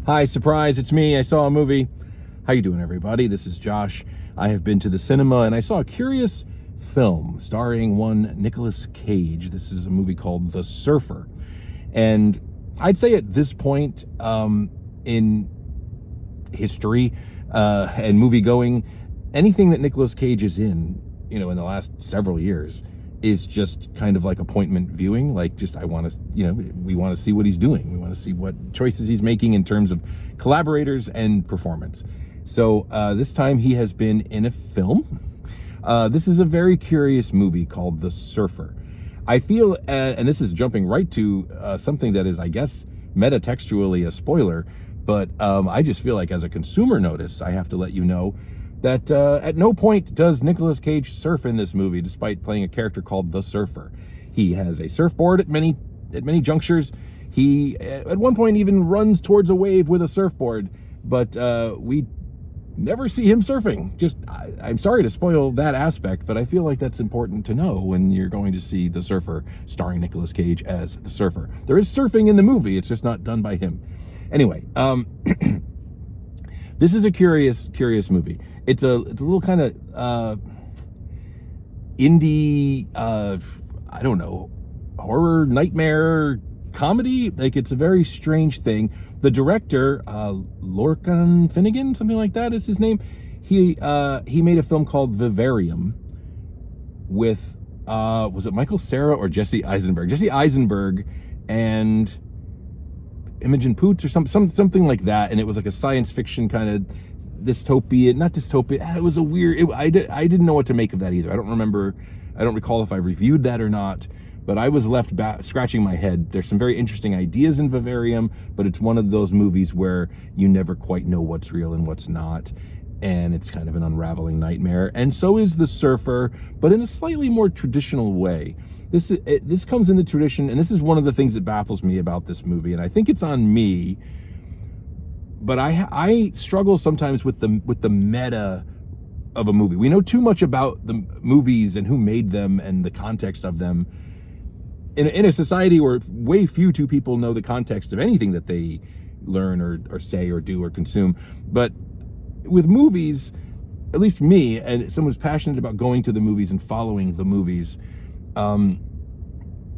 Hi, surprise, it's me. I saw a movie. How you doing, everybody? This is Josh. I have been to the cinema and I saw a curious film starring one Nicolas Cage. This is a movie called The Surfer. And I'd say at this point in history and movie going, anything that Nicolas Cage is in the last several years is just kind of like appointment viewing. Like, just, we want to see what he's doing. We want to see what choices he's making in terms of collaborators and performance. So this time he has been in a film. This is a very curious movie called The Surfer. I feel, and this is jumping right to something that is, I guess, metatextually a spoiler, but I just feel like as a consumer notice, I have to let you know that at no point does Nicolas Cage surf in this movie, despite playing a character called The Surfer. He has a surfboard at many junctures. He, at one point, even runs towards a wave with a surfboard, but we never see him surfing. I'm sorry to spoil that aspect, but I feel like that's important to know when you're going to see The Surfer starring Nicolas Cage as the surfer. There is surfing in the movie, it's just not done by him. Anyway, this is a curious movie. It's a little kind of indie, I don't know, horror, nightmare, comedy. Like, it's a very strange thing. The director, Lorcan Finnegan, something like that is his name. He made a film called Vivarium with, was it Michael Cera or Jesse Eisenberg? Jesse Eisenberg and Imogen Poots or something like that. And it was like a science fiction kind of dystopia, not dystopia. It was a weird, I didn't know what to make of that either. I don't recall if I reviewed that or not, but I was left scratching my head. There's some very interesting ideas in Vivarium, but it's one of those movies where you never quite know what's real and what's not. And it's kind of an unraveling nightmare. And so is The Surfer, but in a slightly more traditional way. This comes in the tradition, and this is one of the things that baffles me about this movie, and I think it's on me, but I struggle sometimes with the meta of a movie. We know too much about the movies and who made them and the context of them in a society where way too people know the context of anything that they learn or say or do or consume. But with movies, at least me, and someone who's passionate about going to the movies and following the movies,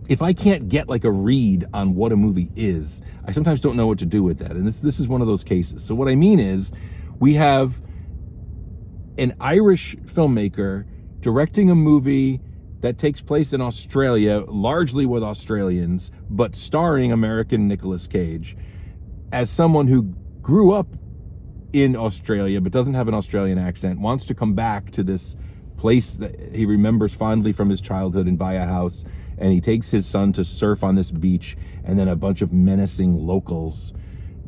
if I can't get like a read on what a movie is, I sometimes don't know what to do with that. And this is one of those cases. So what I mean is, we have an Irish filmmaker directing a movie that takes place in Australia, largely with Australians, but starring American Nicolas Cage as someone who grew up in Australia but doesn't have an Australian accent, wants to come back to this place that he remembers fondly from his childhood and buy a house, and he takes his son to surf on this beach, and then a bunch of menacing locals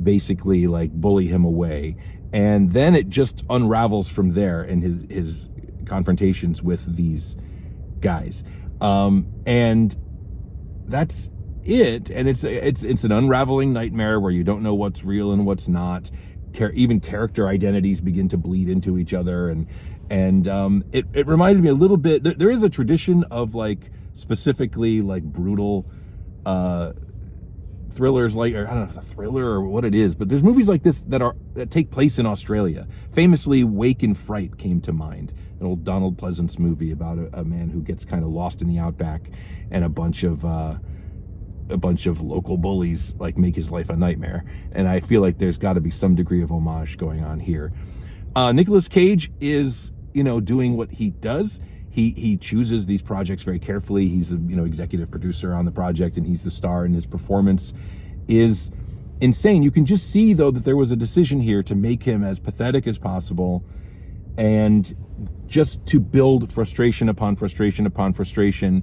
basically like bully him away, and then it just unravels from there in his confrontations with these guys, and that's it. And it's an unraveling nightmare where you don't know what's real and what's not. Even character identities begin to bleed into each other, and it reminded me a little bit. There is a tradition of like specifically like brutal thrillers, like, or I don't know if it's a thriller or what it is, but there's movies like this that take place in Australia. Famously, Wake in Fright came to mind, an old Donald Pleasance movie about a man who gets kind of lost in the outback, and a bunch of local bullies like make his life a nightmare. And I feel like there's got to be some degree of homage going on here. Nicolas Cage is doing what he does. He chooses these projects very carefully. He's the executive producer on the project, and he's the star, and his performance is insane. You can just see, though, that there was a decision here to make him as pathetic as possible, and just to build frustration upon frustration upon frustration,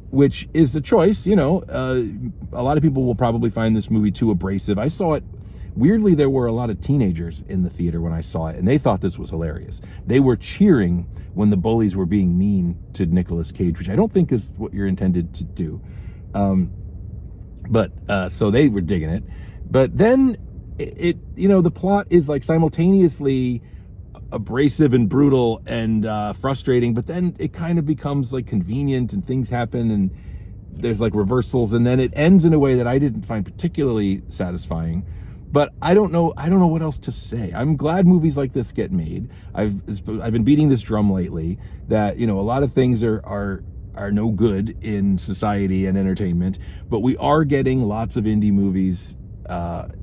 which is a choice. A lot of people will probably find this movie too abrasive. I saw it. Weirdly, there were a lot of teenagers in the theater when I saw it, and they thought this was hilarious. They were cheering when the bullies were being mean to Nicolas Cage, which I don't think is what you're intended to do. So they were digging it. But then the plot is like simultaneously abrasive and brutal and frustrating, but then it kind of becomes like convenient, and things happen, and there's like reversals, and then it ends in a way that I didn't find particularly satisfying. But I don't know what else to say. I'm glad movies like this get made. I've been beating this drum lately that, you know, a lot of things are no good in society and entertainment, but we are getting lots of indie movies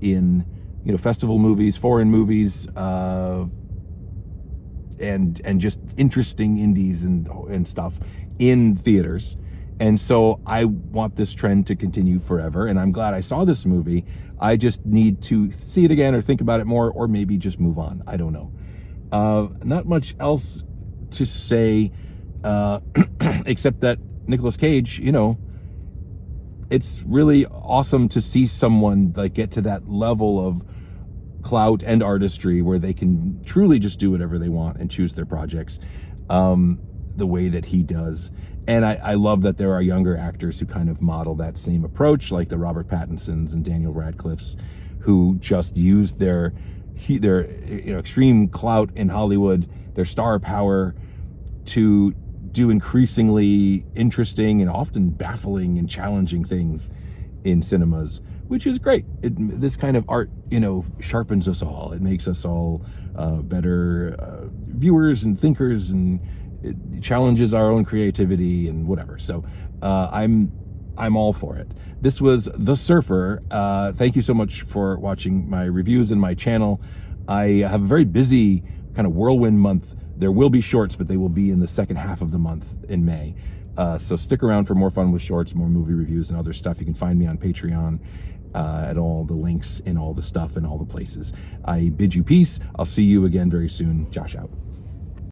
in, you know, festival movies, foreign movies, and just interesting indies and stuff in theaters. And so I want this trend to continue forever, and I'm glad I saw this movie. I just need to see it again or think about it more, or maybe just move on. I don't know. Not much else to say, except that Nicolas Cage, you know, it's really awesome to see someone like get to that level of clout and artistry where they can truly just do whatever they want and choose their projects the way that he does. And I love that there are younger actors who kind of model that same approach, like the Robert Pattinsons and Daniel Radcliffes, who just use their you know, extreme clout in Hollywood, their star power, to do increasingly interesting and often baffling and challenging things in cinemas, which is great. This kind of art, you know, sharpens us all. It makes us all better viewers and thinkers, and it challenges our own creativity and whatever. So I'm all for it. This was The Surfer. Thank you so much for watching my reviews and my channel. I have a very busy kind of whirlwind month. There will be shorts, but they will be in the second half of the month in May. So stick around for more fun with shorts, more movie reviews and other stuff. You can find me on Patreon at all the links in all the stuff and all the places. I bid you peace. I'll see you again very soon. Josh out.